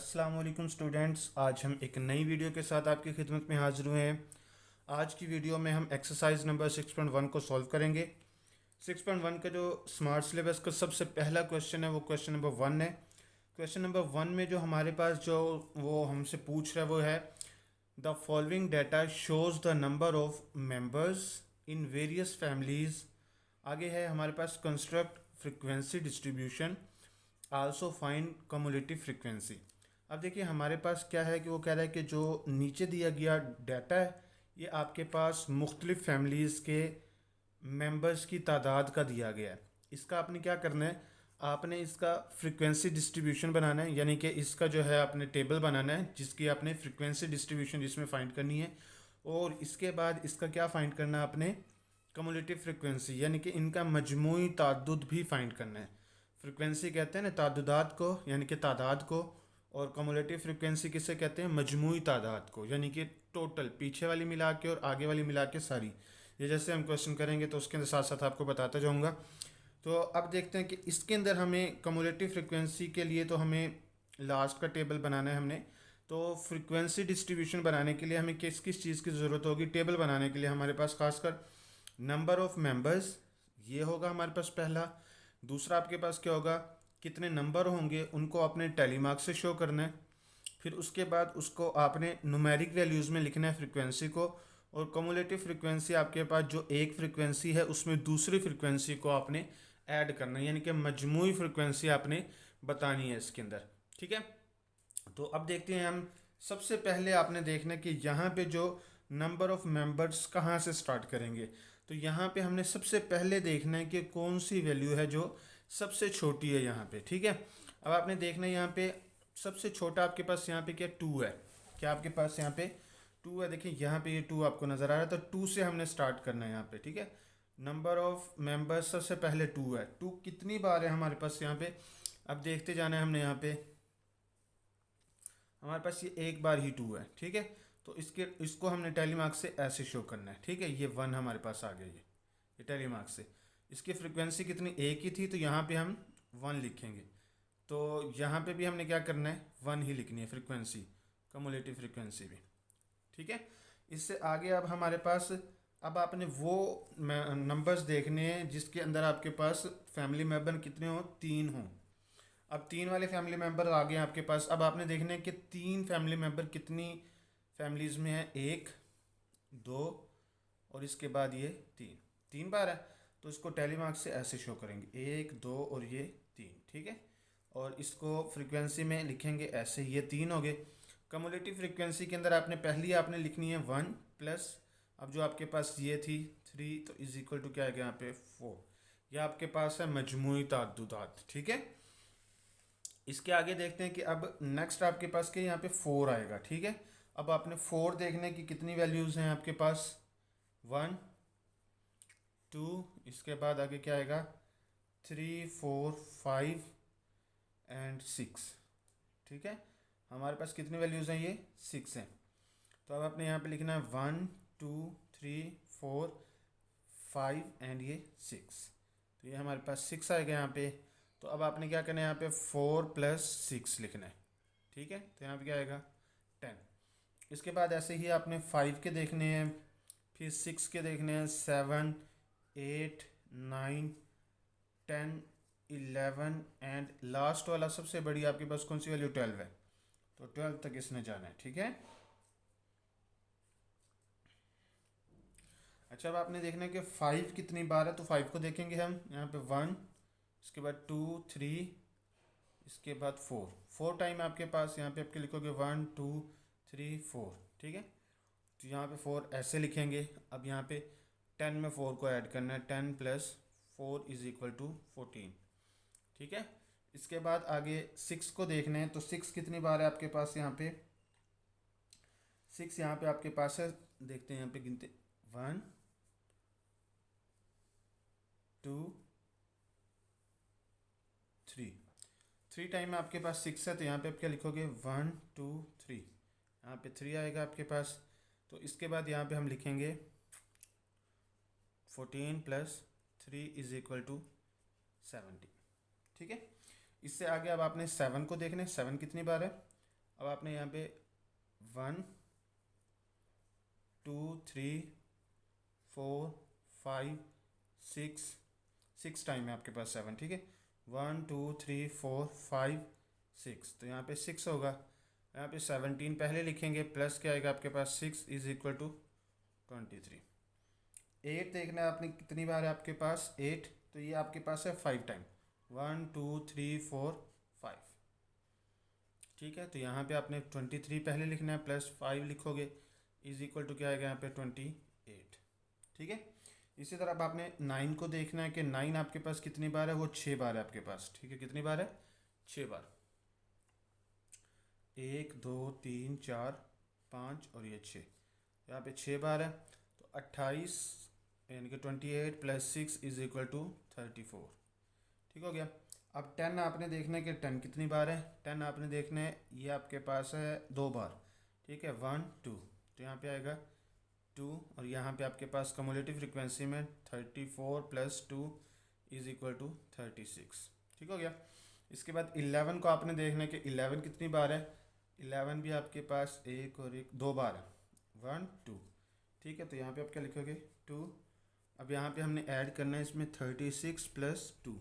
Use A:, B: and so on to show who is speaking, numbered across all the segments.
A: अस्सलाम वालेकुम स्टूडेंट्स। आज हम एक नई वीडियो के साथ आपकी खिदमत में हाजिर हुए हैं। आज की वीडियो में हम एक्सरसाइज नंबर 6.1 को सॉल्व करेंगे। 6.1 का जो स्मार्ट सिलेबस का सबसे पहला क्वेश्चन है वो क्वेश्चन नंबर 1 है। क्वेश्चन नंबर 1 में जो हमारे पास जो वो हमसे पूछ रहा है वो है the following data shows the number of members in various families. आगे है हमारे पास construct frequency distribution, also find cumulative frequency. अब देखिए हमारे पास क्या है कि वो कह रहा है कि जो नीचे दिया गया डाटा है ये आपके पास मुख्तलिफ फैमिलीज़ के मेंबर्स की तादाद का दिया गया है। इसका आपने क्या करना है, आपने इसका फ्रिक्वेंसी डिस्ट्रीब्यूशन बनाना है, यानी कि इसका जो है आपने टेबल बनाना है जिसकी आपने फ्रिक्वेंसी डिस्ट्रीब्यूशन जिसमें फाइंड करनी है। और इसके बाद इसका क्या फाइंड करना है आपने, कम्युलेटिव फ्रिक्वेंसी, यानी कि इनका मजमूई ताद्दुद भी फाइंड करना है। फ्रिक्वेंसी कहते हैं ना तादाद को, यानी कि तादाद को, और कम्युलेटिव फ्रिक्वेंसी किसे कहते हैं, मजमूई तादाद को, यानी कि टोटल पीछे वाली मिला के और आगे वाली मिला के सारी। ये जैसे हम क्वेश्चन करेंगे तो उसके अंदर साथ साथ आपको बताता जाऊंगा। तो अब देखते हैं कि इसके अंदर हमें कम्युलेटिव फ्रिक्वेंसी के लिए तो हमें लास्ट का टेबल बनाना है हमने। तो फ्रिक्वेंसी डिस्ट्रीब्यूशन बनाने के लिए हमें किस किस चीज़ की ज़रूरत होगी, टेबल बनाने के लिए हमारे पास खासकर नंबर ऑफ़ मेंबर्स ये होगा हमारे पास पहला। दूसरा आपके पास क्या होगा, कितने नंबर होंगे उनको आपने टेलीमार्क से शो करना है। फिर उसके बाद उसको आपने न्यूमेरिक वैल्यूज़ में लिखना है फ्रिक्वेंसी को। और कम्युलेटिव फ्रिक्वेंसी आपके पास जो एक फ्रिक्वेंसी है उसमें दूसरी फ्रिक्वेंसी को आपने ऐड करना है, यानी कि मजमूई फ्रिक्वेंसी आपने बतानी है इसके अंदर। ठीक है, तो अब देखते हैं हम। सबसे पहले आपने देखना है कि यहाँ पे जो नंबर ऑफ़ मेंबर्स कहाँ से स्टार्ट करेंगे। तो यहाँ पे हमने सबसे पहले देखना है कि कौन सी वैल्यू है जो सबसे छोटी है यहाँ पे। ठीक है, अब आपने देखना है यहाँ पे सबसे छोटा आपके पास यहाँ पे क्या 2 है। क्या आपके पास यहाँ पे 2 है, देखिए यहाँ पे ये 2 आपको नज़र आ रहा है, तो 2 से हमने स्टार्ट करना है यहाँ पे। ठीक है, नंबर ऑफ़ मेंबर्स सबसे पहले 2 है। 2 कितनी बार है हमारे पास यहाँ पे, अब देखते जाना है हमने। यहाँ पे हमारे पास ये एक बार ही 2 है। ठीक है, तो इसको हमने टेलीमार्क से ऐसे शो करना है। ठीक है, ये 1 हमारे पास आ गया, ये टेलीमार्क से। इसकी फ्रिक्वेंसी कितनी, एक ही थी, तो यहाँ पे हम 1 लिखेंगे। तो यहाँ पे भी हमने क्या करना है, 1 ही लिखनी है फ्रिक्वेंसी, कम्युलेटिव फ्रिक्वेंसी भी। ठीक है, इससे आगे अब हमारे पास, अब आपने वो नंबर्स देखने हैं जिसके अंदर आपके पास फैमिली मेम्बर कितने हों, 3 हों। अब 3 वाले फैमिली मेम्बर आ गए आपके पास। अब आपने देखना है कि 3 फैमिली मेम्बर कितनी फैमिलीज़ में है, 1 2 और इसके बाद ये 3 बार है। तो इसको टेलीमार्क से ऐसे शो करेंगे, 1 2 और ये 3। ठीक है, और इसको फ्रीक्वेंसी में लिखेंगे ऐसे, ये 3 हो गए। कम्युलेटिव फ्रीक्वेंसी के अंदर आपने पहली आपने लिखनी है 1 प्लस, अब जो आपके पास ये थी 3, तो इज इक्वल टू क्या है यहाँ पे 4। यह आपके पास है मजमूई ताद्दुदात। ठीक है, इसके आगे देखते हैं कि अब नेक्स्ट आपके पास के यहाँ पे 4 आएगा। ठीक है, अब आपने 4 देखने की कितनी वैल्यूज़ हैं आपके पास, 1 2, इसके बाद आगे क्या आएगा 3 4 5 एंड 6। ठीक है, हमारे पास कितनी वैल्यूज़ हैं, ये 6 हैं। तो अब आपने यहाँ पे लिखना है 1 2 3 4 5 एंड ये 6। तो ये हमारे पास 6 आएगा यहाँ पे। तो अब आपने क्या करना है, यहाँ पे 4 + 6 लिखना है। ठीक है, तो यहाँ पे क्या आएगा 10। इसके बाद ऐसे ही आपने 5 के देखने हैं, फिर 6 के देखने हैं, 7 8 9 10 11 एंड लास्ट वाला सबसे बड़ी आपके पास कौन सी वैल्यू, 12 है। तो 12 तक इसने जाना है। ठीक है, अच्छा अब आपने देखना है कि 5 कितनी बार है, तो 5 को देखेंगे हम। यहाँ पे 1, इसके बाद 2 3, इसके बाद 4 टाइम आपके पास यहाँ पे आपके लिखोगे 1 2 3 4। ठीक है, तो यहाँ पे 4 ऐसे लिखेंगे। अब यहाँ पे 10 में 4 को ऐड करना है, 10 + 4 इज इक्वल टू 14। ठीक है, इसके बाद आगे 6 को देखना है। तो 6 कितनी बार है आपके पास, यहाँ पे 6 यहाँ पे आपके पास है, देखते हैं यहाँ पे गिनते 1 2 3 टाइम आपके पास 6 है, तो यहाँ पे आप क्या लिखोगे 1 2 3, यहाँ पे 3 आएगा आपके पास। तो इसके बाद यहाँ पे हम लिखेंगे 14 + 3 इज इक्वल टू 70। ठीक है, इससे आगे अब आपने 7 को देखना है, 7 कितनी बार है, अब आपने यहाँ पे 1 2 3 4 5 6 6 टाइम है आपके पास 7, ठीक है। 1 2 3 4 5 6, तो यहाँ पे 6 होगा। यहाँ पे 17 पहले लिखेंगे, प्लस क्या आएगा आपके पास 6 इज इक्वल टू 23। 8 देखना है आपने कितनी बार है आपके पास 8, तो ये आपके पास है 5 टाइम। 1 2 3 4 5, ठीक है। तो यहाँ पे आपने 23 पहले लिखना है, प्लस 5 लिखोगे, इज इक्वल टू क्या आएगा यहाँ पे 28, ठीक है। इसी तरह अब आपने 9 को देखना है कि 9 आपके पास कितनी बार है, वो 6 बार है आपके पास, ठीक है। कितनी बार है, 6 बार। 1 2 3 4 5 और ये 6, यहाँ पे 6 बार है। तो 28 यानी कि 28 प्लस 6 इज इक्वल टू 34, ठीक हो गया। अब 10 आपने देखना है कि 10 कितनी बार है। 10 आपने देखना है, ये आपके पास है 2 बार, ठीक है। 1 2, तो यहाँ पे आएगा 2, और यहाँ पे आपके पास कम्युलेटिव फ्रिक्वेंसी में 34 प्लस 2 इज इक्वल टू 36, ठीक हो गया। इसके बाद 11 को आपने देखना है कि 11 कितनी बार है। 11 भी आपके पास एक और एक 2 बार है, 1 2, ठीक है। तो यहाँ पे आप क्या लिखोगे 2। अब यहाँ पे हमने ऐड करना है इसमें 36 प्लस 2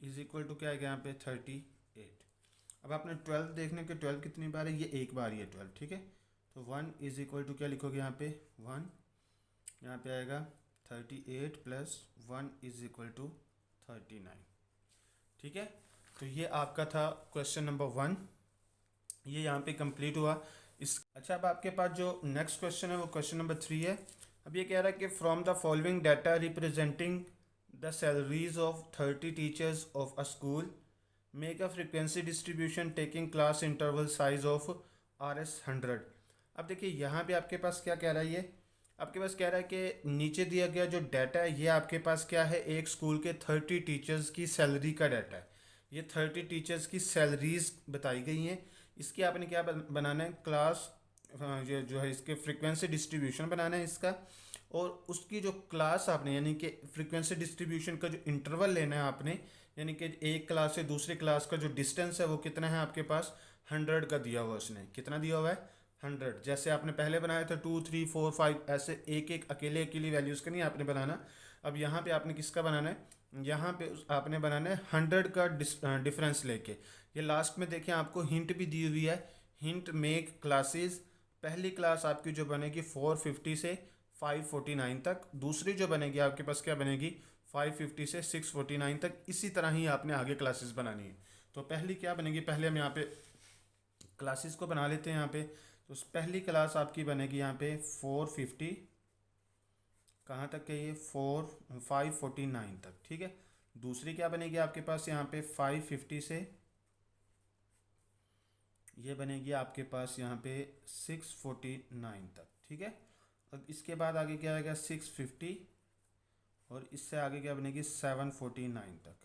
A: इज इक्वल टू क्या आएगा यहाँ पे 38। अब आपने 12 देखने के 12 कितनी बार है, ये एक बार ही है 12, ठीक है। तो 1 इज इक्वल टू क्या लिखोगे यहाँ पे 1, यहाँ पे आएगा 38 प्लस 1 इज इक्वल टू 39, ठीक है। तो ये आपका था क्वेश्चन नंबर 1, ये यहाँ पे कंप्लीट हुआ। अच्छा, अब आपके पास जो नेक्स्ट क्वेश्चन है वो क्वेश्चन नंबर 3 है। अब ये कह रहा है कि from the following data representing the salaries of 30 teachers of a school make a frequency distribution taking class interval size of RS 100। अब देखिए यहाँ पे आपके पास क्या कह रहा है, ये आपके पास कह रहा है कि नीचे दिया गया जो डाटा है ये आपके पास क्या है, एक स्कूल के 30 टीचर्स की सैलरी का डाटा है। ये 30 टीचर्स की सैलरीज बताई गई हैं। इसकी आपने क्या बनाना है, क्लास ये जो है इसके फ्रिक्वेंसी डिस्ट्रीब्यूशन बनाना है इसका, और उसकी जो क्लास आपने यानी कि फ्रिक्वेंसी डिस्ट्रीब्यूशन का जो इंटरवल लेना है आपने, यानी कि एक क्लास से दूसरी क्लास का जो डिस्टेंस है वो कितना है आपके पास 100 का दिया हुआ है। उसने कितना दिया हुआ है 100। जैसे आपने पहले बनाया था 2 3 4 5, ऐसे एक एक अकेले अकेली वैल्यूज़ का नहीं आपने बनाना। अब यहाँ पे आपने किसका बनाना है, यहाँ पे आपने बनाना है 100 का डिफरेंस लेके। ये लास्ट में देखिए आपको हिंट भी दी हुई है, हिंट मेक क्लासेस। पहली क्लास आपकी जो बनेगी 450 से 549 तक, दूसरी जो बनेगी आपके पास क्या बनेगी 550 से 649 तक। इसी तरह ही आपने आगे क्लासेस बनानी है। तो पहली क्या बनेगी, पहले हम यहाँ पे क्लासेस को बना लेते हैं यहाँ पे। तो पहली क्लास आपकी बनेगी यहाँ पे 450 कहाँ तक है ये 549 तक, ठीक है। दूसरी क्या बनेगी आपके पास यहाँ पे 550 से ये बनेगी आपके पास यहाँ पे 649 तक, ठीक है। अब इसके बाद आगे क्या आएगा 650, और इससे आगे क्या बनेगी 749 तक।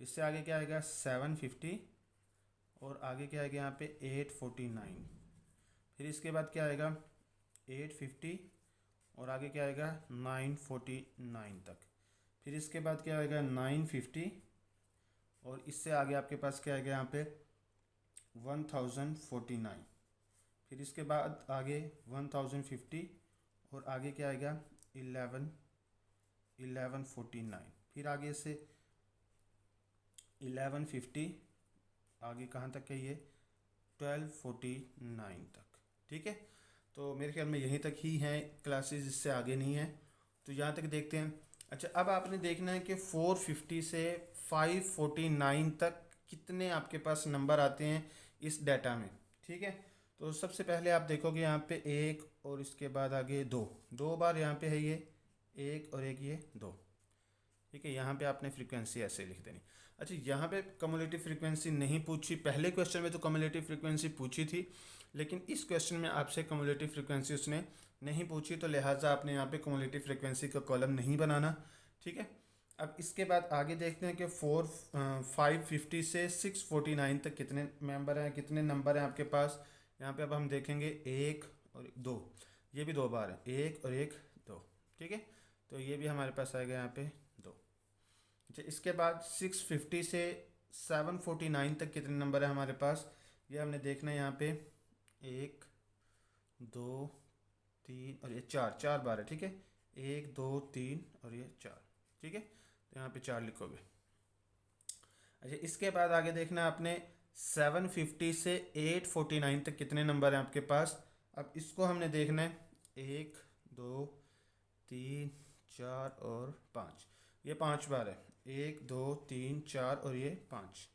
A: इससे आगे क्या आएगा 750, और आगे क्या आएगा यहाँ पे 849। फिर इसके बाद क्या आएगा 850, और आगे क्या आएगा 949 तक। फिर इसके बाद क्या आएगा 950, और इससे आगे आपके पास क्या आएगा यहाँ पे 1049। फिर इसके बाद आगे 1050, और आगे क्या आएगा 1149। फिर आगे से 1150, आगे कहाँ तक है ये 1249 तक, ठीक है। तो मेरे ख्याल में यहीं तक ही हैं क्लासेस, इससे आगे नहीं है। तो यहाँ तक देखते हैं। अच्छा, अब आपने देखना है कि 450 से 549 तक कितने आपके पास नंबर आते हैं इस डाटा में, ठीक है। तो सबसे पहले आप देखोगे यहाँ पे एक, और इसके बाद आगे दो बार यहाँ पे है ये एक और एक ये 2, ठीक है। यहाँ पे आपने फ्रीक्वेंसी ऐसे लिख देनी। अच्छा, यहाँ पे कम्युलेटिव फ्रीक्वेंसी नहीं पूछी, पहले क्वेश्चन में तो कम्युलेटिव फ्रीक्वेंसी पूछी थी, लेकिन इस क्वेश्चन में आपसे कम्युलेटिव फ्रीक्वेंसी उसने नहीं पूछी, तो लिहाजा आपने यहाँ पे कम्युलेटिव फ्रीक्वेंसी का कॉलम नहीं बनाना, ठीक है। अब इसके बाद आगे देखते हैं कि 550 से 649 तक कितने मेंबर हैं, कितने नंबर हैं आपके पास। यहाँ पे अब हम देखेंगे 1 और 2, ये भी 2 बार है, 1 और 1 2, ठीक है। तो ये भी हमारे पास आएगा यहाँ पे 2। अच्छा, इसके बाद 650 से 749 तक कितने नंबर है हमारे पास, ये हमने देखना है यहाँ पे 1 2 3 और ये 4 बार है, ठीक है। 1 2 3 और ये 4, ठीक है। तो यहाँ पे 4 लिखोगे। अच्छा, इसके बाद आगे देखना है आपने 750 से 849 तक कितने नंबर हैं आपके पास। अब इसको हमने देखना है 1 2 3 4 और 5, ये 5 बार है। 1 2 3 4 और ये 5,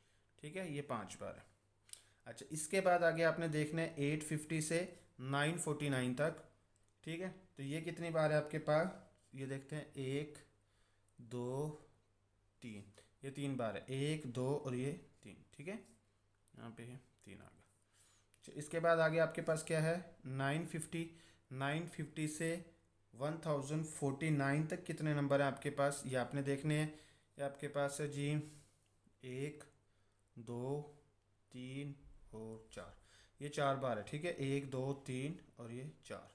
A: ठीक है, ये 5 बार है। अच्छा, इसके बाद आगे आपने देखना है 850 से 949 तक, ठीक है। तो ये कितनी बार है आपके पास, ये देखते हैं 1 2 3, ये 3 बार है। 1 2 और ये 3, ठीक है, यहाँ पे ये 3 आ गया। अच्छा, इसके बाद आगे आपके पास क्या है 950 से 1049 तक कितने नंबर हैं आपके पास, ये आपने देखने हैं। ये आपके पास है जी 1 2 3 और 4, ये 4 बार है, ठीक है। 1 2 3 और ये 4,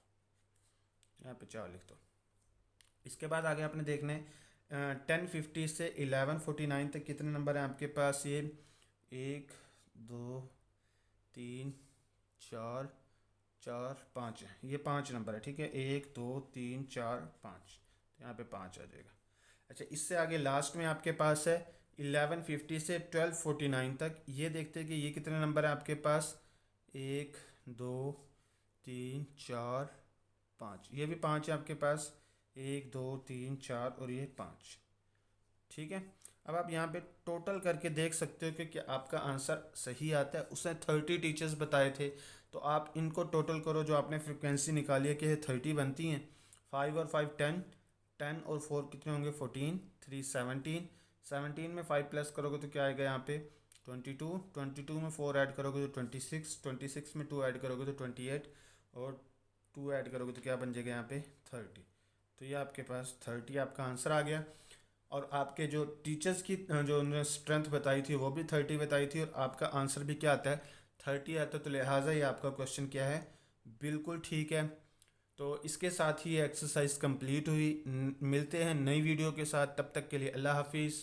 A: यहाँ पे 4 लिख दो। इसके बाद आगे आपने देखने 1050 से 1149 तक कितने नंबर हैं आपके पास, ये 1 2 3 4 4 5 है, ये 5 नंबर है, ठीक है। 1 2 3 4 5, तो यहाँ पे 5 आ जाएगा। अच्छा, इससे आगे लास्ट में आपके पास है 1150 से 1249 तक, ये देखते हैं कि ये कितने नंबर हैं आपके पास। 1 2 3 4 5, ये भी 5 है आपके पास। 1 2 3 4 और ये 5, ठीक है। अब आप यहाँ पे टोटल करके देख सकते हो कि क्या आपका आंसर सही आता है। उसने 30 टीचर्स बताए थे, तो आप इनको टोटल करो, जो आपने फ्रिक्वेंसी निकाली है कि 30 बनती हैं। 5 और 5 10, 10 और 4 कितने होंगे 14, 3 17, 17 में 5 प्लस करोगे तो क्या आएगा यहाँ पे 22, 22 में 4 ऐड करोगे तो 26, 26 में 2 ऐड करोगे तो 28 और 2 ऐड करोगे तो क्या बन जाएगा यहाँ पे 30। तो ये आपके पास 30 आपका आंसर आ गया। और आपके जो टीचर्स की जो उन्होंने स्ट्रेंथ बताई थी वो भी 30 बताई थी, और आपका आंसर भी क्या आता है 30 आता है। तो लिहाजा ये आपका क्वेश्चन क्या है, बिल्कुल ठीक है। तो इसके साथ ही ये एक्सरसाइज कंप्लीट हुई। मिलते हैं नई वीडियो के साथ, तब तक के लिए अल्लाह हाफिज़।